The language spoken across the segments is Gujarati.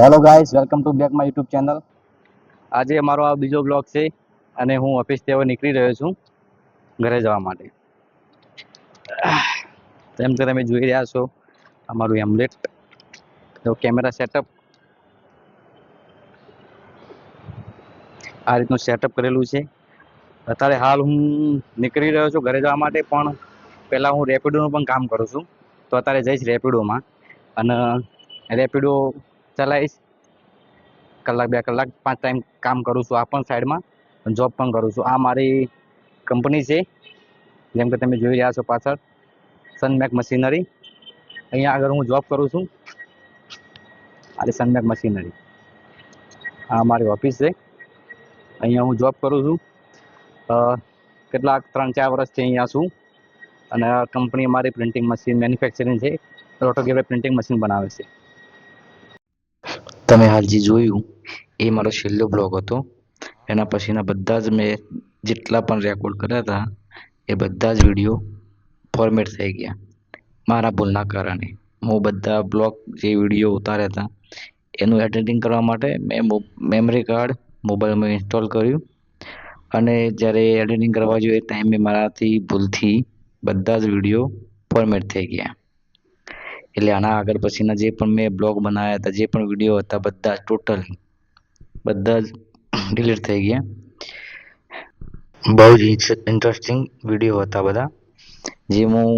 Hello guys, welcome to back my YouTube channel. આજે અમારો આ બીજો બ્લોગ છે અને હું ઓફિસથી હવે નીકળી રહ્યો છું ઘરે જવા માટે. જેમ કે તમે જોઈ રહ્યા છો અમારું એમ્બલેટ, તો કેમેરા સેટઅપ આ રીતનું સેટઅપ કરેલું છે. અત્યારે હાલ હું નીકળી રહ્યો છું ઘરે જવા માટે, પણ પહેલાં હું રેપિડોનું પણ કામ કરું છું. તો અત્યારે જઈશ રેપિડોમાં અને રેપિડો ચલાવીશ. કલાક 2 કલાક 5 ટાઈમ કામ કરું છું. આ પણ સાઈડમાં જોબ પણ કરું છું. આ મારી કંપની છે, જેમ કે તમે જોઈ રહ્યા છો પાછળ સનમેક મશીનરી. અહીંયા આગળ હું જોબ કરું છું. આ સનમેક મશીનરી, આ મારી ઓફિસ છે. અહીંયા હું જોબ કરું છું. કેટલાક 3-4 વર્ષથી અહીંયા છું અને કંપની અમારી પ્રિન્ટિંગ મશીન મેન્યુફેક્ચરિંગ છે. રોટોગેવે પ્રિન્ટિંગ મશીન બનાવે છે. તમે હાલ જે જોયું એ મારો છેલ્લો બ્લોગ હતો. એના પછીના બધા જ મેં જેટલા પણ રેકોર્ડ કર્યા હતા એ બધા જ વિડીયો ફોર્મેટ થઈ ગયા મારા ભૂલના કારણે. હું બધા બ્લોગ જે વિડીયો ઉતાર્યા હતા એનું એડિટિંગ કરવા માટે મેં મેમરી કાર્ડ મોબાઈલમાં ઇન્સ્ટોલ કર્યું અને જ્યારે એડિટિંગ કરવા જોઈએ એ ટાઈમે મારાથી ભૂલથી બધા જ વિડીયો ફોર્મેટ થઈ ગયા. એટલે આના આગળ પછીના જે પણ મેં બ્લોગ બનાવ્યા હતા, જે પણ વિડીયો હતા, બધા ટોટલી બધા જ ડિલીટ થઈ ગયા. બહુ જ ઇન્ટરેસ્ટિંગ વિડીયો હતા બધા, જે હું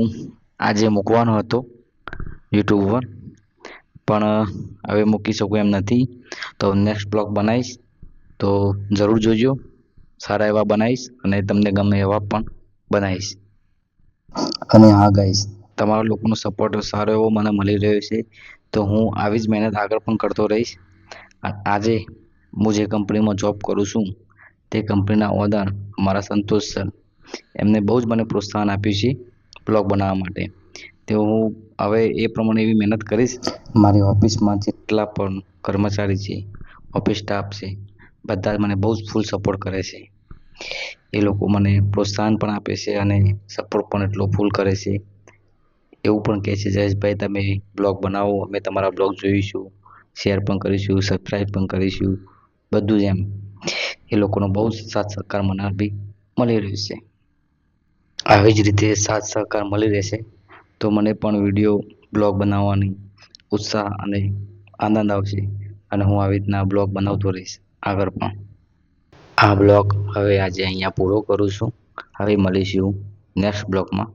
આજે મૂકવાનો હતો યુટ્યુબ પર, પણ હવે મૂકી શકું એમ નથી. તો નેક્સ્ટ બ્લોગ બનાવીશ, તો જરૂર જોજો. સારા એવા બનાવીશ અને તમને ગમે એવા પણ બનાવીશ. અને હા ગાઈસ, તમારા લોકોનો સપોર્ટ સારો એવો મને મળી રહ્યો છે, તો હું આવી જ મહેનત આગળ પણ કરતો રહીશ. આજે હું જે કંપનીમાં જોબ કરું છું તે કંપનીના ઓનર મારા સંતોષ સર, એમને બહુ જ મને પ્રોત્સાહન આપ્યું છે બ્લોગ બનાવવા માટે. તો હું હવે એ પ્રમાણે એવી મહેનત કરીશ. મારી ઓફિસમાં જેટલા પણ કર્મચારી છે, ઓફિસ સ્ટાફ છે, બધા મને બહુ જ ફૂલ સપોર્ટ કરે છે. એ લોકો મને પ્રોત્સાહન પણ આપે છે અને સપોર્ટ પણ એટલો ફૂલ કરે છે. એવું પણ કહે છે, જયેશભાઈ તમે બ્લોગ બનાવો, અમે તમારા બ્લોગ જોઈશું, શેર પણ કરીશું, સબસ્ક્રાઈબ પણ કરીશું, બધું જ એમ. એ લોકોનો બહુ જ સાથ સહકાર મને બી મળી રહ્યો છે. આવી જ રીતે સાથ સહકાર મળી રહેશે તો મને પણ વિડીયો બ્લોગ બનાવવાની ઉત્સાહ અને આનંદ આવશે અને હું આવી રીતના બ્લોગ બનાવતો રહીશ આગળ પણ. આ બ્લોગ હવે આજે અહીંયા પૂરો કરું છું. હવે મળીશું નેક્સ્ટ બ્લોગમાં.